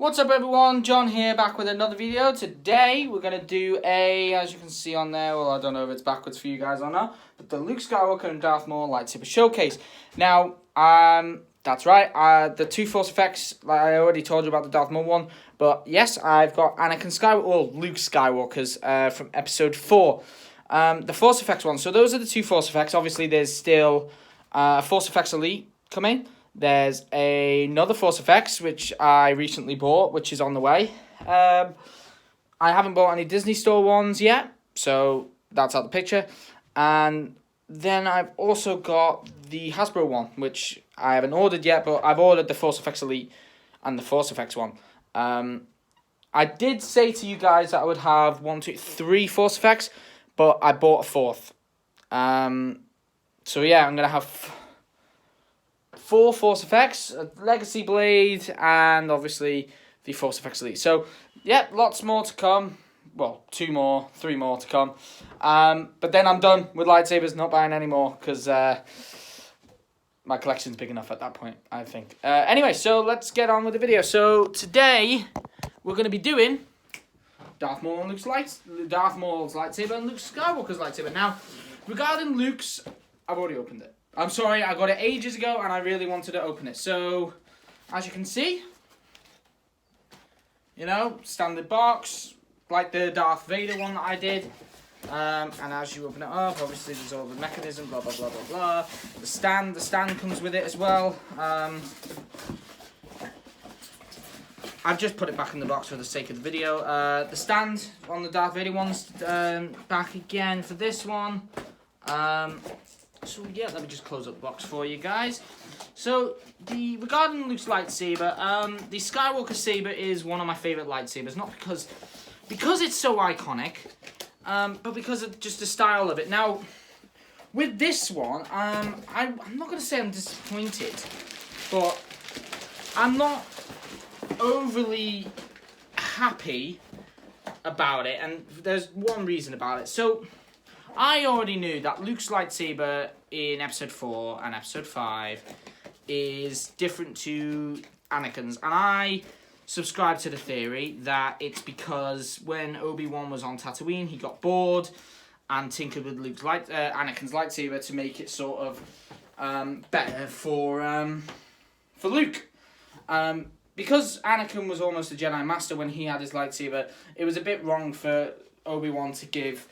What's up everyone, John here, back with another video. Today we're going to do as you can see on there, well I don't know if it's backwards for you guys or not, but the Luke Skywalker and Darth Maul lightsaber showcase. Now, that's right, the two Force FX, like I already told you about the Darth Maul one, but yes, I've got Anakin Skywalker, or Luke Skywalker's from Episode 4. The Force FX one, so those are the two Force FX. Obviously there's still Force FX Elite coming. There's another Force FX, which I recently bought, which is on the way. I haven't bought any Disney Store ones yet, so that's out of the picture. And then I've also got the Hasbro one, which I haven't ordered yet, but I've ordered the Force FX Elite and the Force FX one. I did say to you guys that I would have 1, 2, 3 Force FX, but I bought a fourth. So yeah, I'm going to have 4 Force FX, a Legacy Blade, and obviously the Force FX Elite. So, yeah, lots more to come. Well, 2 more, 3 more to come. But then I'm done with lightsabers, not buying any more, because my collection's big enough at that point, I think. Anyway, so let's get on with the video. So, today, we're going to be doing Darth Maul and Darth Maul's lightsaber and Luke Skywalker's lightsaber. Now, regarding Luke's, I've already opened it. I'm sorry, I got it ages ago and I really wanted to open it. So, as you can see, you know, standard box, like the Darth Vader one that I did. And as you open it up, obviously there's all the mechanism, blah, blah, blah, blah, blah. The stand comes with it as well. I've just put it back in the box for the sake of the video. The stand on the Darth Vader one's back again for this one. So yeah, let me just close up the box for you guys. So regarding Luke's lightsaber, the Skywalker saber is one of my favorite lightsabers, not because it's so iconic, but because of just the style of it. Now, with this one, I'm not going to say I'm disappointed, but I'm not overly happy about it, and there's one reason about it. So, I already knew that Luke's lightsaber in Episode 4 and Episode 5 is different to Anakin's. And I subscribe to the theory that it's because when Obi-Wan was on Tatooine, he got bored and tinkered with Anakin's lightsaber to make it sort of better for Luke. Because Anakin was almost a Jedi Master when he had his lightsaber, it was a bit wrong for Obi-Wan to give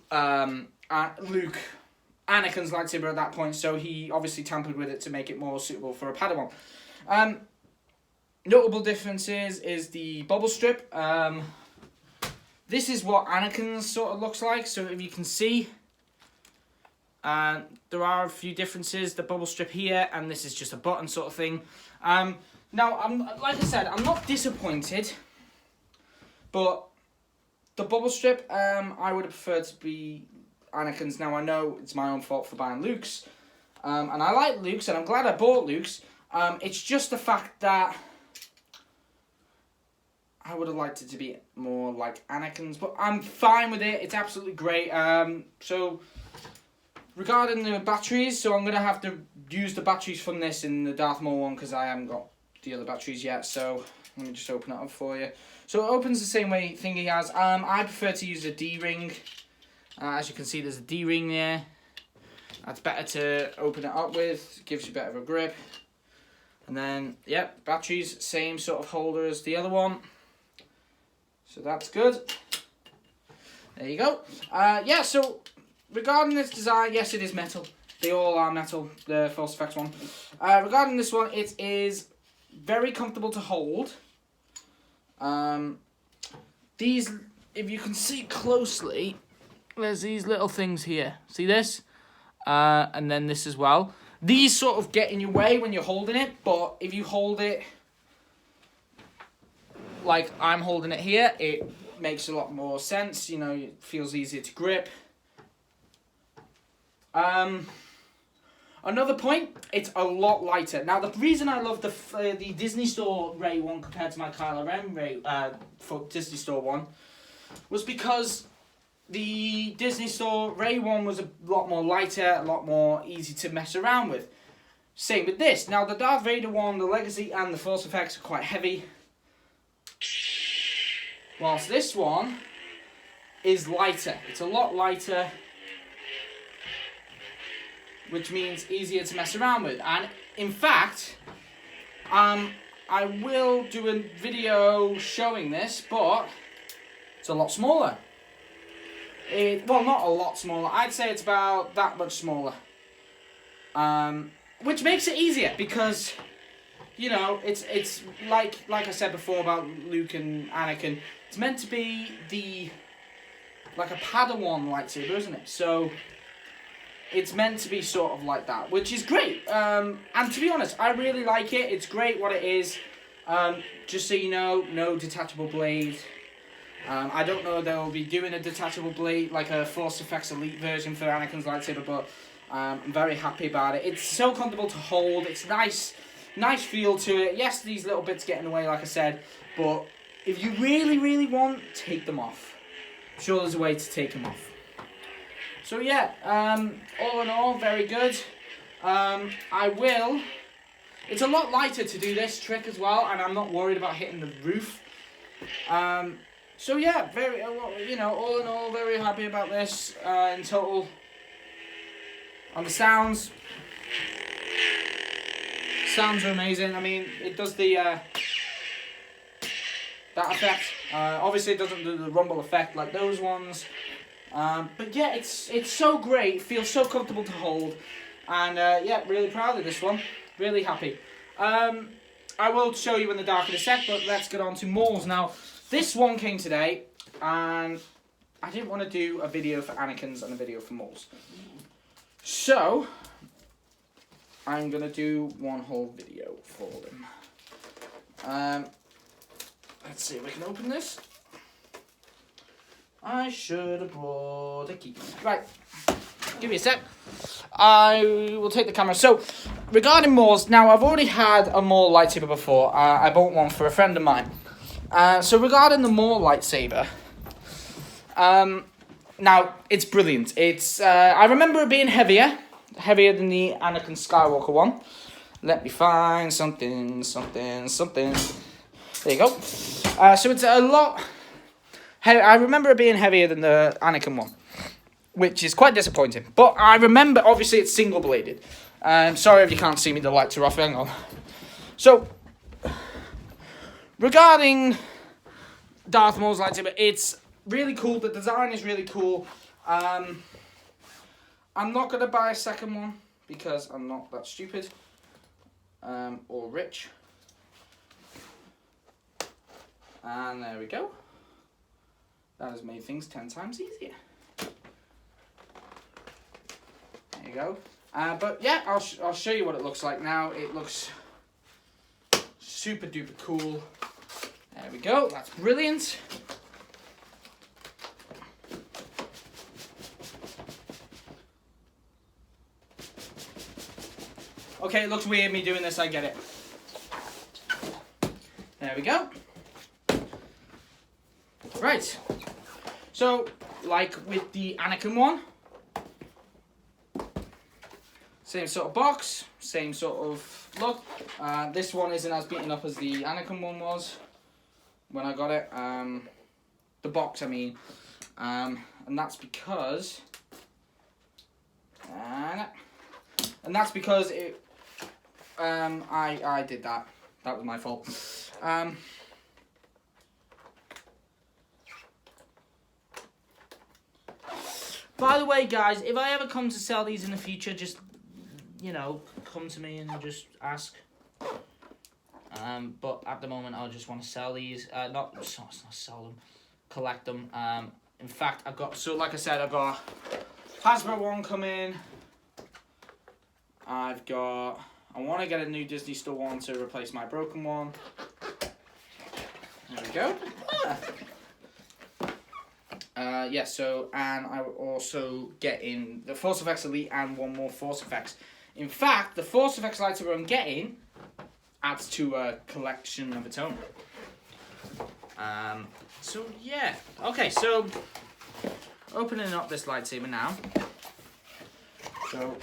Luke Anakin's lightsaber at that point, so he obviously tampered with it to make it more suitable for a Padawan. Notable differences is the bubble strip. This is what Anakin's sort of looks like, so if you can see, there are a few differences. The bubble strip here, and this is just a button sort of thing. Now, like I said, I'm not disappointed, but the bubble strip, I would have preferred to be Anakin's. Now, I know it's my own fault for buying Luke's. And I like Luke's, and I'm glad I bought Luke's. It's just the fact that I would have liked it to be more like Anakin's. But I'm fine with it. It's absolutely great. So, regarding the batteries, so I'm going to have to use the batteries from this in the Darth Maul one, because I haven't got the other batteries yet. So, let me just open it up for you. So it opens the same way thing he has. I prefer to use a D-ring. As you can see, there's a D-ring there. That's better to open it up with. Gives you better of a grip. And then, yep, batteries, same sort of holder as the other one. So that's good. There you go. Yeah, so regarding this design, yes, it is metal. They all are metal, the Force FX one. Regarding this one, it is very comfortable to hold. These, if you can see closely, there's these little things here. See this? And then this as well. These sort of get in your way when you're holding it, but if you hold it like I'm holding it here, it makes a lot more sense. You know, it feels easier to grip. Another point, it's a lot lighter. Now, the reason I love the Disney Store Rey one compared to my Kylo Ren Rey for Disney Store one was because the Disney Store Rey one was a lot more lighter, a lot more easy to mess around with. Same with this. Now, the Darth Vader one, the Legacy and the Force FX are quite heavy. Whilst this one is lighter. It's a lot lighter, which means easier to mess around with. And in fact, I will do a video showing this, but it's a lot smaller. Well, not a lot smaller. I'd say it's about that much smaller. Which makes it easier because, you know, it's like I said before about Luke and Anakin. It's meant to be like a Padawan lightsaber, isn't it? So it's meant to be sort of like that, which is great. And to be honest, I really like it. It's great what it is. Just so you know, no detachable blade. I don't know if they'll be doing a detachable blade, like a Force FX Elite version for Anakin's lightsaber, but I'm very happy about it. It's so comfortable to hold. It's nice feel to it. Yes, these little bits get in the way, like I said, but if you really, really want, take them off. I'm sure there's a way to take them off. So yeah, all in all, very good. It's a lot lighter to do this trick as well, and I'm not worried about hitting the roof. So yeah, all in all, very happy about this in total. On the sounds are amazing. I mean, it does the that effect. Obviously, it doesn't do the rumble effect like those ones. But yeah, it's so great. It feels so comfortable to hold, and yeah, really proud of this one. Really happy. I will show you in the dark in a sec, but let's get on to Maul's now. This one came today, and I didn't want to do a video for Anakin's and a video for Maul's. So, I'm going to do one whole video for them. Let's see if we can open this. I should have brought a key. Right, give me a sec. I will take the camera. So, regarding Maul's, now I've already had a Maul lightsaber before. I bought one for a friend of mine. So regarding the Maul lightsaber, now it's brilliant. It's I remember it being heavier than the Anakin Skywalker one. Let me find something. There you go. So it's a lot. I remember it being heavier than the Anakin one, which is quite disappointing. But I remember, obviously, it's single bladed. Sorry if you can't see me. The lights are off. Hang on. So, regarding Darth Maul's lightsaber, it's really cool. The design is really cool. I'm not going to buy a second one because I'm not that stupid or rich. And there we go. That has made things 10 times easier. There you go. But yeah, I'll show you what it looks like now. It looks super duper cool. There we go. That's brilliant. Okay, it looks weird me doing this. I get it. There we go. Right. So, like with the Anakin one, same sort of box, same sort of look. This one isn't as beaten up as the Anakin one was when I got it. The box, I mean. And that's because... And that's because it... I did that. That was my fault. By the way, guys, if I ever come to sell these in the future, just, you know, come to me and just ask. But at the moment, I just want to sell these. Not sell them, collect them. In fact, I've got, so like I said, I've got Hasbro one coming. I want to get a new Disney Store one to replace my broken one. There we go. Yeah, so, and I will also get in the Force FX Elite and one more Force FX. In fact, the Force FX Lightsaber I'm getting adds to a collection of its own. So, yeah. Okay, so, opening up this lightsaber now. So,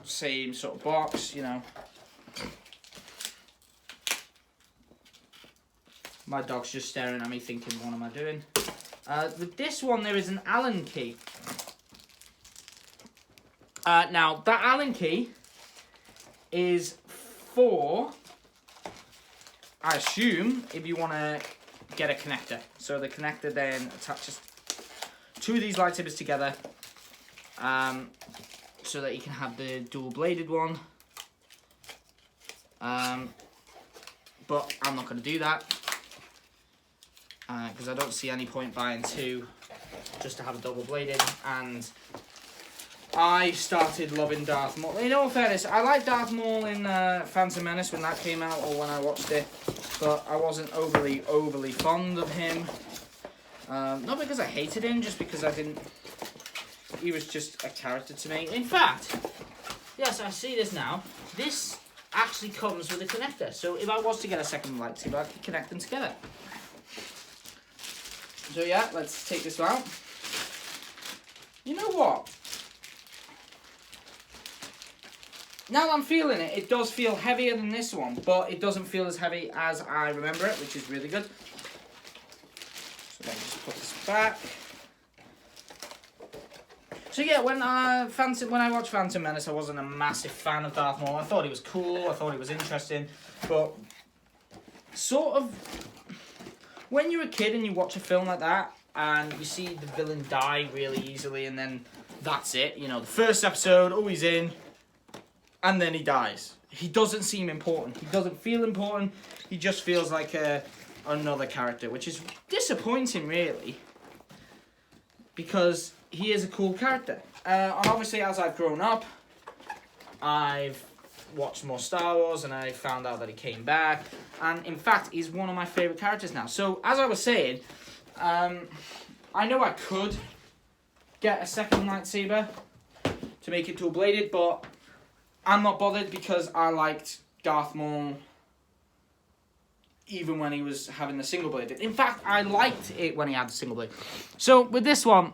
same sort of box, you know. My dog's just staring at me thinking, what am I doing? With this one, there is an Allen key. Now, that Allen key is for, I assume, if you want to get a connector. So the connector then attaches two of these lightsabers together, so that you can have the dual-bladed one. But I'm not going to do that, because I don't see any point buying two just to have a double-bladed. And I started loving Darth Maul. In all fairness, I liked Darth Maul in Phantom Menace when that came out, or when I watched it, but I wasn't overly fond of him. Not because I hated him, just because I didn't... He was just a character to me. In fact, yes, I see this now. This actually comes with a connector. So if I was to get a second lightsaber, I could connect them together. So yeah, let's take this out. You know what? Now that I'm feeling it, it does feel heavier than this one, but it doesn't feel as heavy as I remember it, which is really good. So let me just put this back. So yeah, when I watched Phantom Menace, I wasn't a massive fan of Darth Maul. I thought he was cool, I thought he was interesting, but sort of, when you're a kid and you watch a film like that, and you see the villain die really easily, and then that's it, you know, the first episode, oh, he's in, and then he dies. He doesn't seem important. He doesn't feel important. He just feels like another character, which is disappointing, really, because he is a cool character. And obviously, as I've grown up, I've watched more Star Wars, and I found out that he came back. And in fact, he's one of my favourite characters now. So, as I was saying, I know I could get a second lightsaber to make it dual-bladed, but I'm not bothered because I liked Darth Maul even when he was having the single-bladed. In fact, I liked it when he had the single-blade. So, with this one,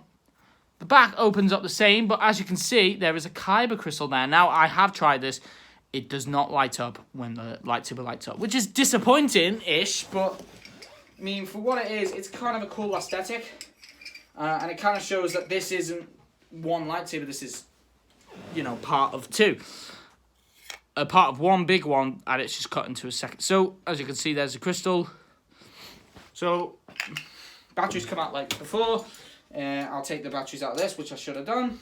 the back opens up the same, but as you can see, there is a kyber crystal there. Now, I have tried this. It does not light up when the lightsaber lights up, which is disappointing-ish, but, I mean, for what it is, it's kind of a cool aesthetic. And it kind of shows that this isn't one lightsaber, this is, you know, part of two. A part of one big one, and it's just cut into a second. So, as you can see, there's a crystal. So, batteries come out like before. I'll take the batteries out of this, which I should have done.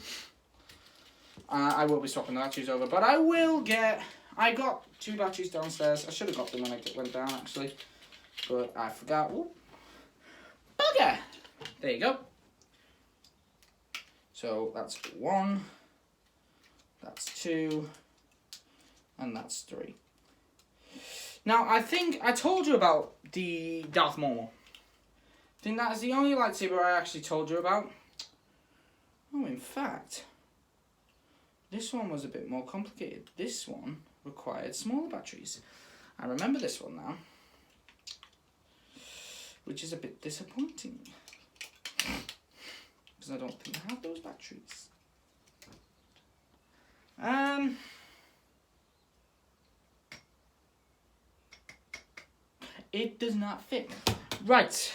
I will be swapping the batteries over, but I will get... I got two batteries downstairs. I should have got them when I went down, actually. But I forgot. Ooh. Bugger! There you go. So, that's one. That's two. And that's three. Now, I think I told you about the Darth Maul. I think that is the only lightsaber I actually told you about. Oh, in fact, this one was a bit more complicated. This one required smaller batteries. I remember this one now, which is a bit disappointing, because I don't think I have those batteries. It does not fit. Right.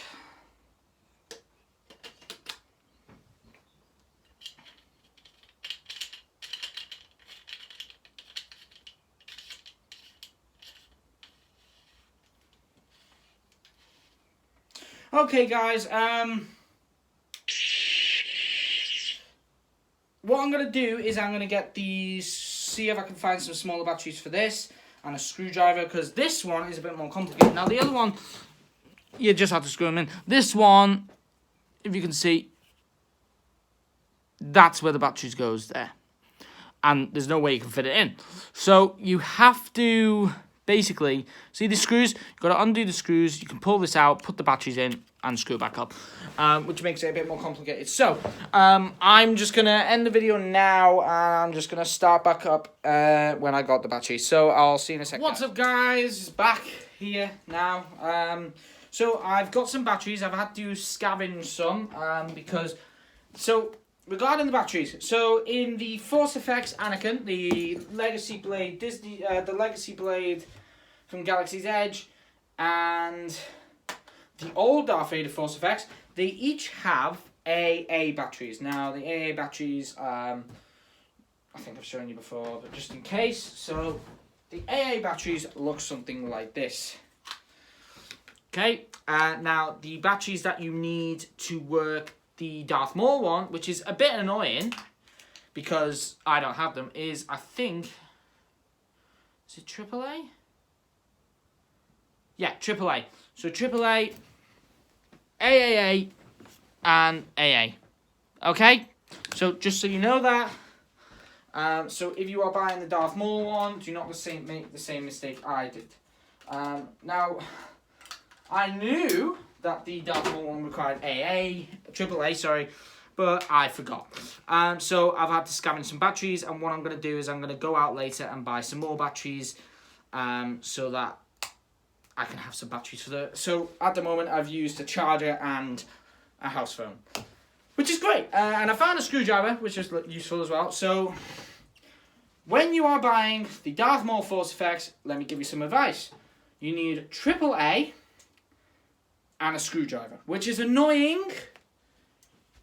Okay, guys, what I'm going to do is I'm going to get these, see if I can find some smaller batteries for this, and a screwdriver, because this one is a bit more complicated. Now, the other one, you just have to screw them in. This one, if you can see, that's where the batteries goes there. And there's no way you can fit it in. So, you have to... basically, see the screws? You've got to undo the screws. You can pull this out, put the batteries in, and screw it back up, which makes it a bit more complicated. So, I'm just going to end the video now, and I'm just going to start back up when I got the batteries. So, I'll see you in a second. What's up, guys? Back here now. So, I've got some batteries. I've had to scavenge some, because... So, regarding the batteries, so in the Force FX Anakin, the Legacy Blade the Legacy Blade from Galaxy's Edge, and the old Darth Vader Force FX, they each have AA batteries. Now, the AA batteries, I think I've shown you before, but just in case. So, the AA batteries look something like this. Okay, now the batteries that you need to work the Darth Maul one, which is a bit annoying because I don't have them, is I think, is it AAA? Yeah, AAA. So AAA, AAA, and AA. Okay, so just so you know that. So if you are buying the Darth Maul one, do not make the same mistake I did. Now, I knew that the Darth Maul one required AAA, sorry, but I forgot. So I've had to scavenge some batteries, and what I'm going to do is I'm going to go out later and buy some more batteries, so that I can have some batteries for the... So at the moment I've used a charger and a house phone, which is great. And I found a screwdriver, which is useful as well. So when you are buying the Darth Maul Force FX, let me give you some advice. You need AAA and a screwdriver, which is annoying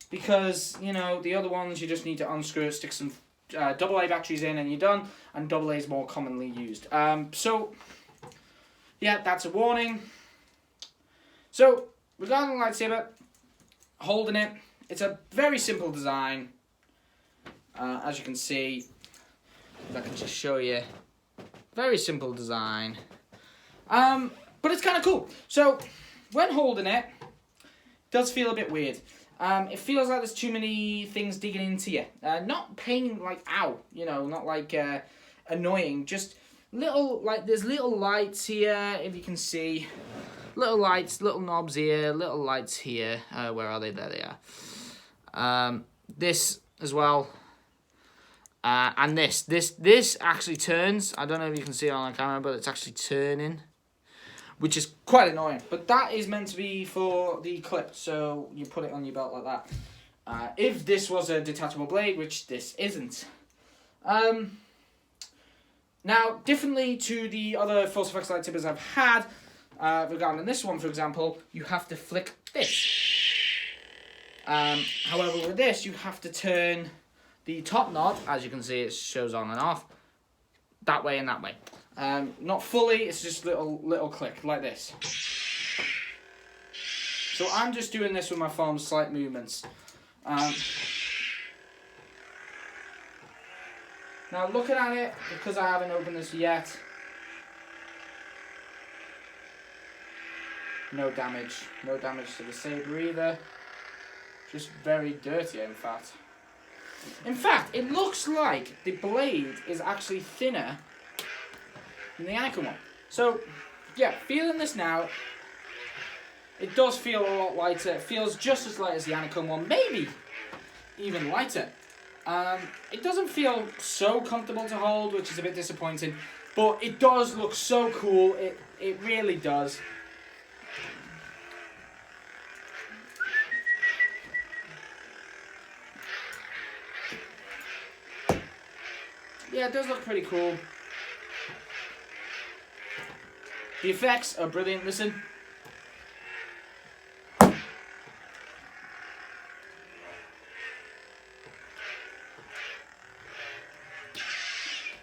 because, you know, the other ones you just need to unscrew it, stick some AA batteries in and you're done, and AA is more commonly used. So yeah, that's a warning. So regarding the lightsaber, holding it, it's a very simple design. As you can see, if I can just show you, very simple design. But it's kind of cool. So when holding it, it does feel a bit weird. It feels like there's too many things digging into you. Not pain like ow, you know, not like annoying. Just little, like there's little lights here, if you can see. Little lights, little knobs here, little lights here. Where are they? There they are. This as well. And this actually turns. I don't know if you can see it on the camera, but it's actually turning, which is quite annoying. But that is meant to be for the clip, so you put it on your belt like that. If this was a detachable blade, which this isn't. Now, differently to the other Force FX lightsabers I've had, regarding this one, for example, you have to flick this. However, with this, you have to turn the top knob, as you can see, it shows on and off, that way and that way. Not fully, it's just little click, like this. So I'm just doing this with my phone, slight movements. Now looking at it, because I haven't opened this yet, no damage to the saber either. Just very dirty, in fact. In fact, it looks like the blade is actually thinner than the Anakin one. So, yeah, feeling this now, it does feel a lot lighter. It feels just as light as the Anakin one, maybe even lighter. It doesn't feel so comfortable to hold, which is a bit disappointing, but it does look so cool. It really does. Yeah, it does look pretty cool. The effects are brilliant. Listen.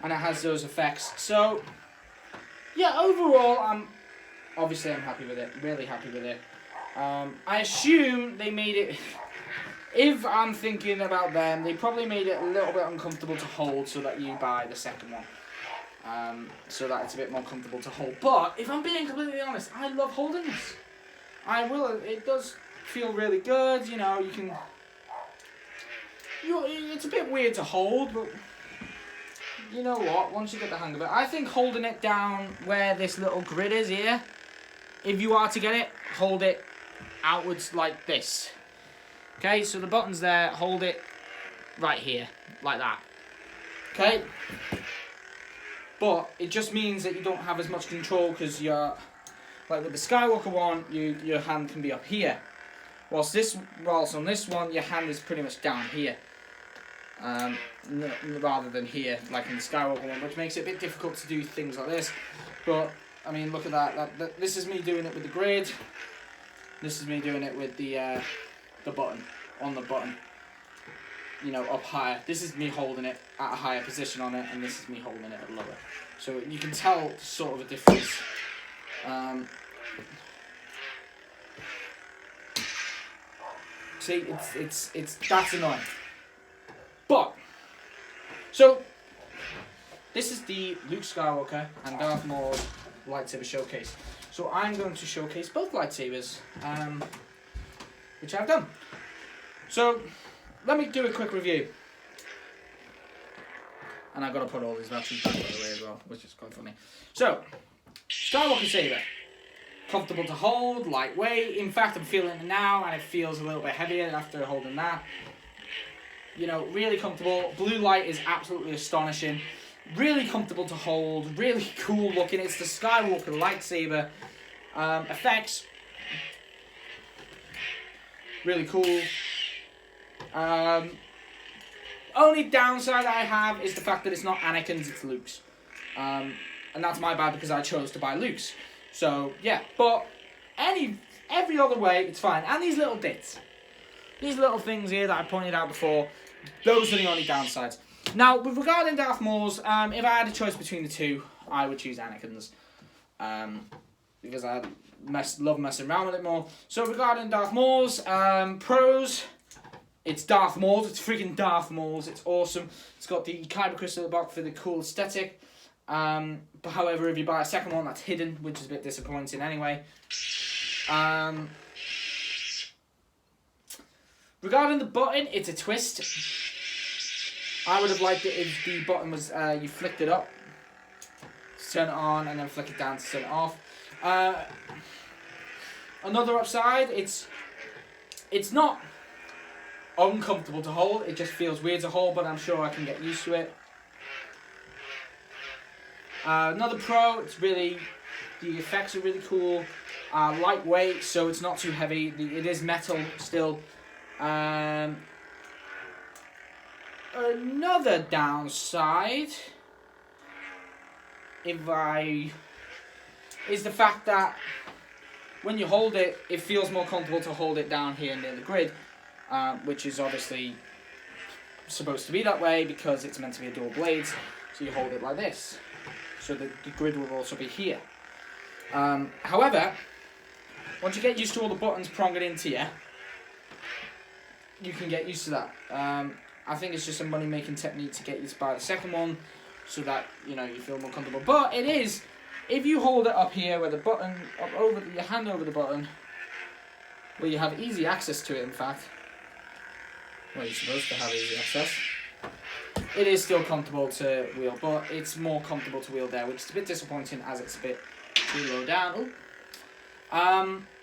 And it has those effects. So, yeah, overall, I'm happy with it. Really happy with it. I assume they made it... If I'm thinking about them, they probably made it a little bit uncomfortable to hold so that you buy the second one. So that it's a bit more comfortable to hold. But, if I'm being completely honest, I love holding this. It does feel really good, you know, you can... It's a bit weird to hold, but... You know what, once you get the hang of it, I think holding it down where this little grid is here, if you are to get it, hold it outwards like this. Okay, so the button's there, hold it right here, like that. Okay? But it just means that you don't have as much control because you're, like with the Skywalker one, your hand can be up here. Whilst on this one, your hand is pretty much down here. Rather than here, like in the Skywalker one, which makes it a bit difficult to do things like this. But, I mean, look at that. This is me doing it with the grid. This is me doing it with the button, on the button. You know, up higher. This is me holding it at a higher position on it, and this is me holding it at lower. So you can tell sort of a difference. See, it's that's annoying. But so this is the Luke Skywalker and Darth Maul lightsaber showcase. So I'm going to showcase both lightsabers, which I've done. So let me do a quick review. And I've got to put all these batteries back by the way as well, which is quite funny. So, Skywalker saber. Comfortable to hold, lightweight. In fact, I'm feeling it now, and it feels a little bit heavier after holding that. You know, really comfortable. Blue light is absolutely astonishing. Really comfortable to hold. Really cool looking. It's the Skywalker lightsaber. Effects. Really cool. Only downside I have is the fact that it's not Anakin's, it's Luke's. And that's my bad because I chose to buy Luke's. So, yeah. But every other way, it's fine. And these little bits. These little things here that I pointed out before, those are the only downsides. Now, with regarding Darth Maul's, if I had a choice between the two, I would choose Anakin's. Because I love messing around with it more. So, regarding Darth Maul's, pros... It's Darth Maul. It's freaking Darth Maul's. It's awesome. It's got the kyber crystal in the box for the cool aesthetic. But however, if you buy a second one, that's hidden, which is a bit disappointing anyway. Regarding the button, it's a twist. I would have liked it if the button was you flicked it up, turn it on, and then flick it down to turn it off. Another upside, it's not uncomfortable to hold, it just feels weird to hold, but I'm sure I can get used to it. Another pro, it's really, the effects are really cool, lightweight, so it's not too heavy, it is metal still. Another downside, is the fact that when you hold it, it feels more comfortable to hold it down here near the grid. Which is obviously supposed to be that way because it's meant to be a dual blades, so you hold it like this, so the grid will also be here. However, once you get used to all the buttons pronging into you, you can get used to that. I think it's just a money-making technique to get you to buy the second one, so that you feel more comfortable. But it is, if you hold it up here, where the button, your hand over the button, where you have easy access to it. In fact. Well, you're supposed to have easy access. It is still comfortable to wheel, but it's more comfortable to wheel there, which is a bit disappointing as it's a bit too low down.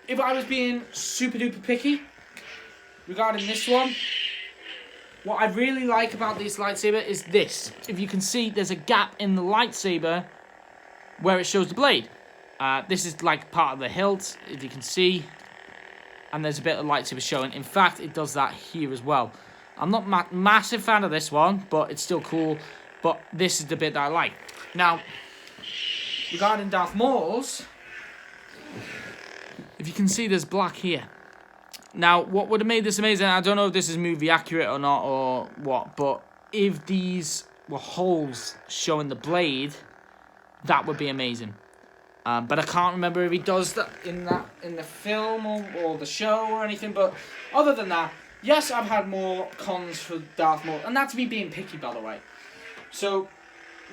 If I was being super duper picky regarding this one, what I really like about this lightsaber is this. If you can see, there's a gap in the lightsaber where it shows the blade. This is like part of the hilt, if you can see. And there's a bit of lightsaber showing. In fact, it does that here as well. I'm not massive fan of this one, but it's still cool. But this is the bit that I like. Now, regarding Darth Maul's, if you can see, there's black here. Now, what would have made this amazing, I don't know if this is movie accurate or not, or what, but if these were holes showing the blade, that would be amazing. But I can't remember if he does that in the film or the show or anything. But other than that, yes, I've had more cons for Darth Maul, and that's me being picky, by the way. So,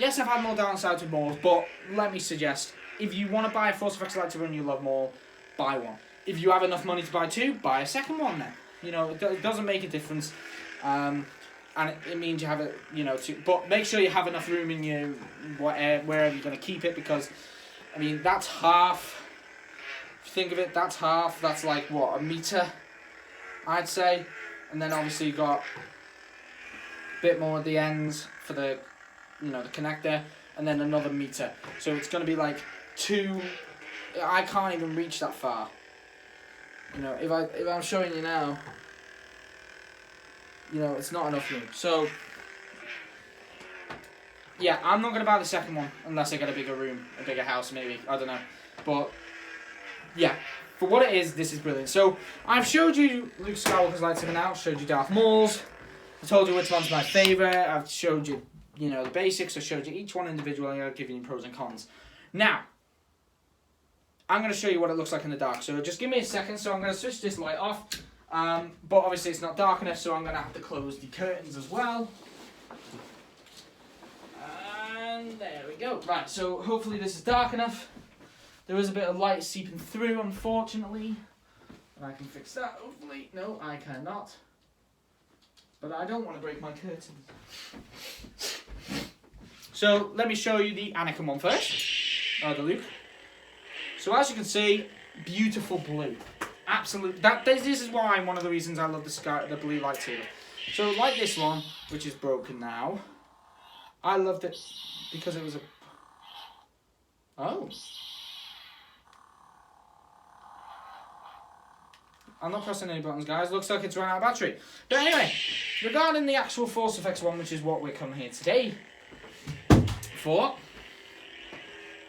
yes, I've had more downsides with Maul, but let me suggest, if you want to buy a Force FX Lightsaber and you love Maul, buy one. If you have enough money to buy two, buy a second one then. It doesn't make a difference, and it means you have two. But make sure you have enough room in your wherever you're going to keep it, because. I mean, that's half, if you think of it, that's half, that's like, what, a metre, I'd say, and then obviously you got a bit more at the ends for the, the connector, and then another metre, so it's going to be like I can't even reach that far, if I'm showing you now, it's not enough room, so... Yeah, I'm not going to buy the second one unless I get a bigger room, a bigger house maybe, I don't know. But, yeah, for what it is, this is brilliant. So I've showed you Luke Skywalker's lightsaber now. Showed you Darth Maul's. I told you which one's my favourite. I've showed you, you know, the basics. I showed you each one individually. I've given you pros and cons. Now, I'm going to show you what it looks like in the dark. So just give me a second. So I'm going to switch this light off. But obviously it's not dark enough, so I'm going to have to close the curtains as well. And there we go. Right, so hopefully this is dark enough. There is a bit of light seeping through, unfortunately. And I can fix that, hopefully. No, I cannot. But I don't want to break my curtains. So let me show you the Anakin one first. The Luke. So as you can see, beautiful blue. Absolute. This is why one of the reasons I love the blue lightsaber. So like this one, which is broken now. I loved it because it was a. Oh. I'm not pressing any buttons, guys. Looks like it's run out of battery. But anyway, regarding the actual Force FX one, which is what we're coming here today for.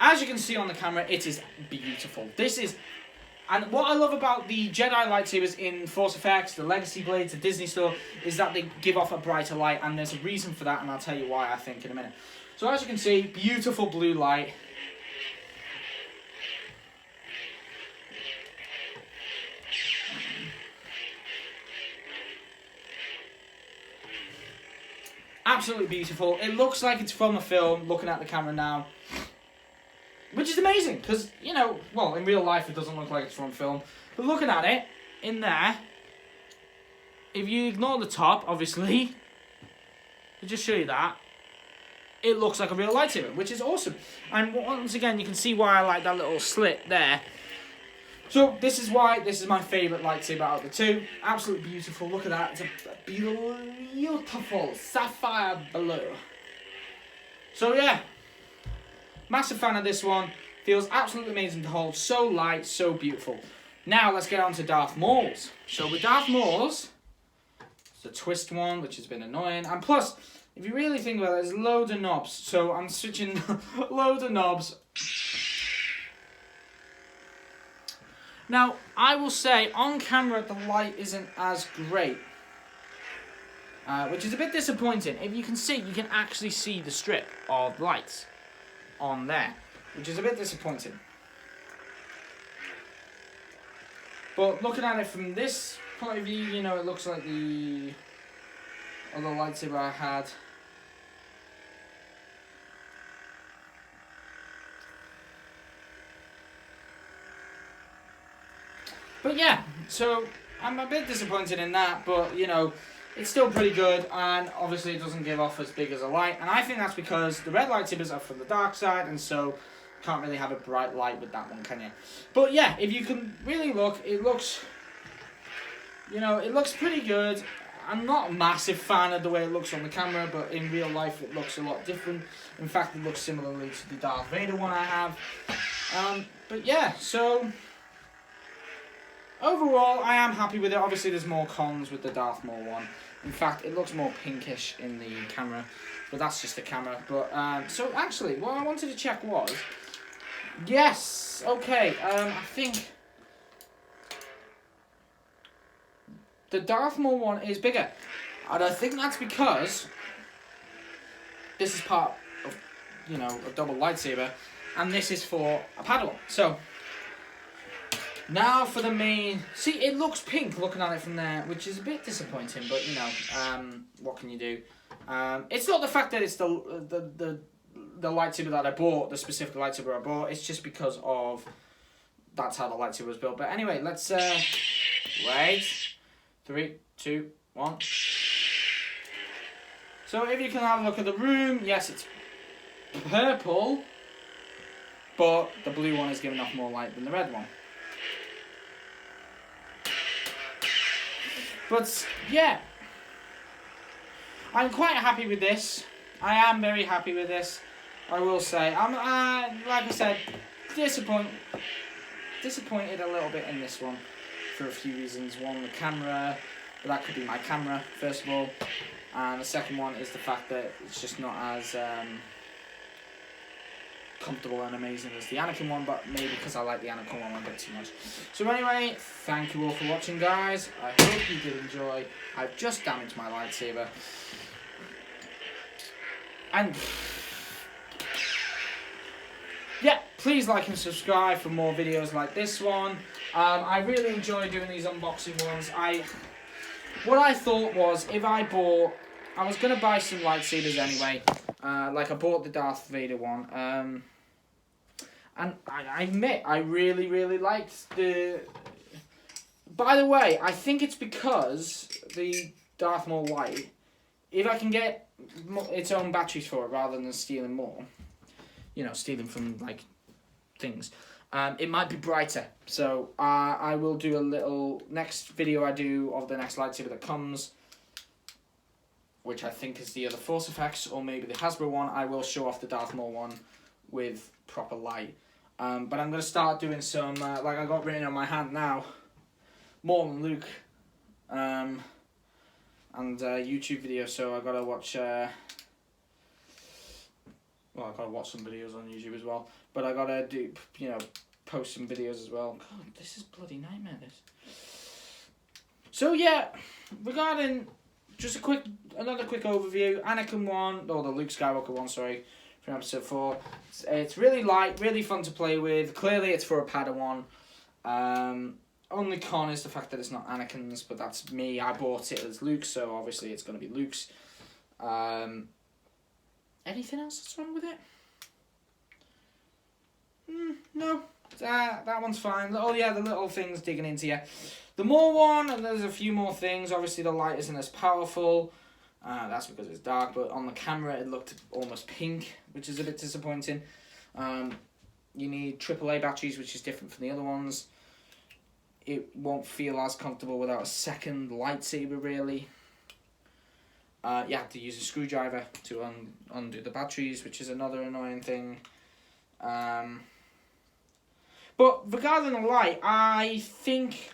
As you can see on the camera, it is beautiful. This is. And what I love about the Jedi lightsabers in Force FX, the Legacy Blades, the Disney store, is that they give off a brighter light, and there's a reason for that, and I'll tell you why, I think, in a minute. So as you can see, beautiful blue light. Absolutely beautiful. It looks like it's from a film, looking at the camera now. Which is amazing, because, you know, well, in real life it doesn't look like it's from film. But looking at it, in there, if you ignore the top, obviously, to just show you that, it looks like a real lightsaber, which is awesome. And once again, you can see why I like that little slit there. So this is why this is my favourite lightsaber out of the two. Absolutely beautiful. Look at that. It's a beautiful sapphire blue. So yeah. Massive fan of this one. Feels absolutely amazing to hold. So light, so beautiful. Now let's get on to Darth Maul's. So with Darth Maul's, it's a twist one, which has been annoying. And plus, if you really think about it, there's loads of knobs. So I'm switching loads of knobs. Now, I will say, on camera, the light isn't as great. Which is a bit disappointing. If you can see, you can actually see the strip of lights on there, which is a bit disappointing. But looking at it from this point of view, you know, it looks like the other lightsaber I had. But yeah, so I'm a bit disappointed in that, but you know, it's still pretty good, and obviously it doesn't give off as big as a light, and I think that's because the red lightsabers are from the dark side, and so can't really have a bright light with that one, can you? But yeah, if you can really look, it looks, you know, it looks pretty good. I'm not a massive fan of the way it looks on the camera, but in real life it looks a lot different. In fact, it looks similarly to the Darth Vader one I have. But yeah, so overall, I am happy with it. Obviously, there's more cons with the Darth Maul one. In fact, it looks more pinkish in the camera, but that's just the camera. But so actually, what I wanted to check was, yes, okay, I think the Darth Maul one is bigger, and I think that's because this is part of, you know, a double lightsaber, and this is for a Padawan. So now for the main. See, it looks pink looking at it from there, which is a bit disappointing, but you know, what can you do? It's not the fact that it's the lightsaber that I bought, the specific lightsaber I bought. It's just because of that's how the lightsaber was built. But anyway, let's wait. 3, 2, 1. So if you can have a look at the room, yes, it's purple, but the blue one is giving off more light than the red one. But yeah, I'm quite happy with this. I am very happy with this. I will say, I'm like I said, disappointed a little bit in this one for a few reasons. One, the camera, but that could be my camera first of all, and the second one is the fact that it's just not as comfortable and amazing as the Anakin one, but maybe because I like the Anakin one a bit too much. So anyway, thank you all for watching, guys. I hope you did enjoy. I've just damaged my lightsaber. And yeah, please like and subscribe for more videos like this one. I really enjoy doing these unboxing ones. What I thought was, if I was going to buy some lightsabers anyway. Like I bought the Darth Vader one. And I admit, I really, really liked the... By the way, I think it's because the Darth Maul light, if I can get its own batteries for it rather than stealing more, you know, stealing from, like, things, it might be brighter. So I will do a little... Next video I do of the next lightsaber that comes, which I think is the other Force FX, or maybe the Hasbro one, I will show off the Darth Maul one with proper light. But I'm going to start doing some, like I got written on my hand now, Maul and Luke, and YouTube videos, so I got to watch, well, I got to watch some videos on YouTube as well, but I got to do, you know, post some videos as well. God, this is bloody nightmare, this. So yeah, regarding... Just another quick overview. Anakin 1, or the Luke Skywalker one, sorry, from episode 4. It's really light, really fun to play with. Clearly it's for a Padawan. Only con is the fact that it's not Anakin's, but that's me. I bought it as Luke's, so obviously it's going to be Luke's. Anything else that's wrong with it? No. That one's fine. Oh yeah, the little things digging into you. The Maul one, and there's a few more things. Obviously the light isn't as powerful. That's because it's dark, but on the camera it looked almost pink, which is a bit disappointing. You need AAA batteries, which is different from the other ones. It won't feel as comfortable without a second lightsaber, really. You have to use a screwdriver to undo the batteries, which is another annoying thing. But regarding the light, I think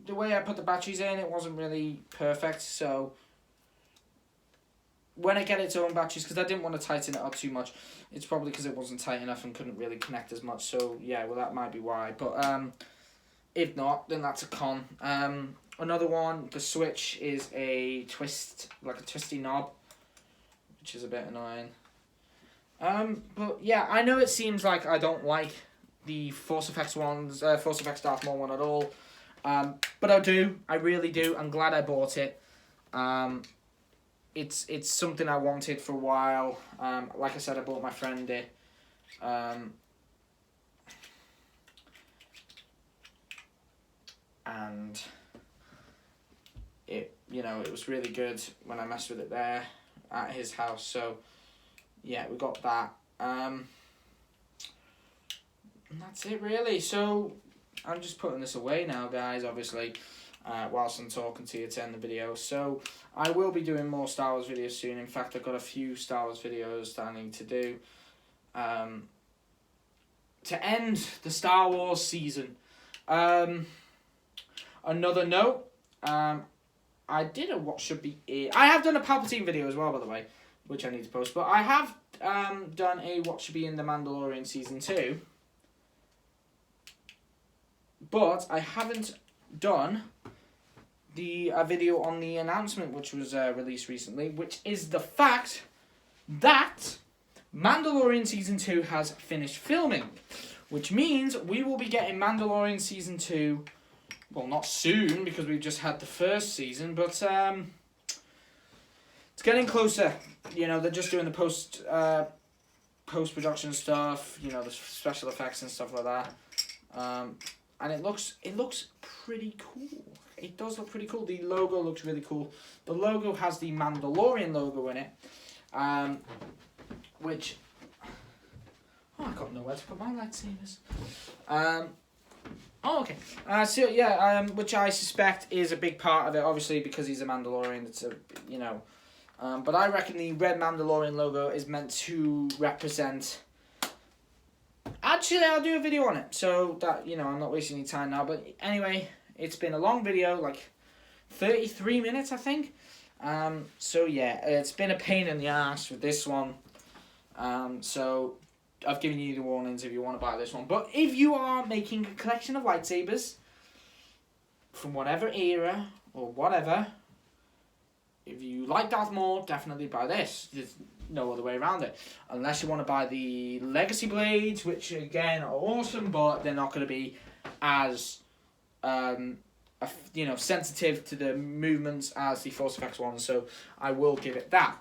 the way I put the batteries in, it wasn't really perfect. So when I get its own batteries, because I didn't want to tighten it up too much, it's probably because it wasn't tight enough and couldn't really connect as much. So yeah, well, that might be why. But if not, then that's a con. Another one, the switch is a twisty knob, which is a bit annoying. But yeah, I know it seems like I don't like the Force FX ones, Force FX Darth Maul one at all. But I do. I really do. I'm glad I bought it. It's something I wanted for a while. Like I said, I bought my friend it. And it, you know, it was really good when I messed with it there at his house. So yeah, we got that. And that's it really. So I'm just putting this away now, guys, obviously, whilst I'm talking to you to end the video. So I will be doing more Star Wars videos soon. In fact, I've got a few Star Wars videos that I need to do to end the Star Wars season. Another note, I did a what should be it. I have done a Palpatine video as well, by the way, which I need to post. But I have done a what should be in the Mandalorian season 2. But I haven't done the video on the announcement which was released recently, which is the fact that Mandalorian Season 2 has finished filming, which means we will be getting Mandalorian Season 2, well, not soon, because we've just had the first season, but it's getting closer. You know, they're just doing the post-production stuff, you know, the special effects and stuff like that. And it looks pretty cool. It does look pretty cool. The logo looks really cool. The logo has the Mandalorian logo in it, which... Oh, I got nowhere to put my lightsabers. Oh, okay. So yeah, which I suspect is a big part of it, obviously, because he's a Mandalorian. It's a, you know, but I reckon the red Mandalorian logo is meant to represent. Actually, I'll do a video on it, so that, you know, I'm not wasting any time now. But anyway, it's been a long video, like 33 minutes, I think. So yeah, it's been a pain in the ass with this one. So I've given you the warnings if you want to buy this one. But if you are making a collection of lightsabers from whatever era or whatever, if you like Darth Maul, definitely buy this. There's no other way around it. Unless you want to buy the Legacy blades, which again are awesome, but they're not going to be as sensitive to the movements as the Force FX ones. So I will give it that.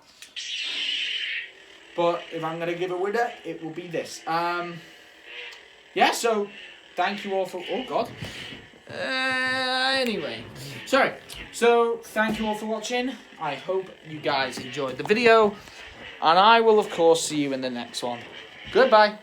But if I'm going to give a winner, it will be this. Yeah, so thank you all for... Oh, God. Anyway. Sorry. So, thank you all for watching. I hope you guys enjoyed the video. And I will, of course, see you in the next one. Goodbye.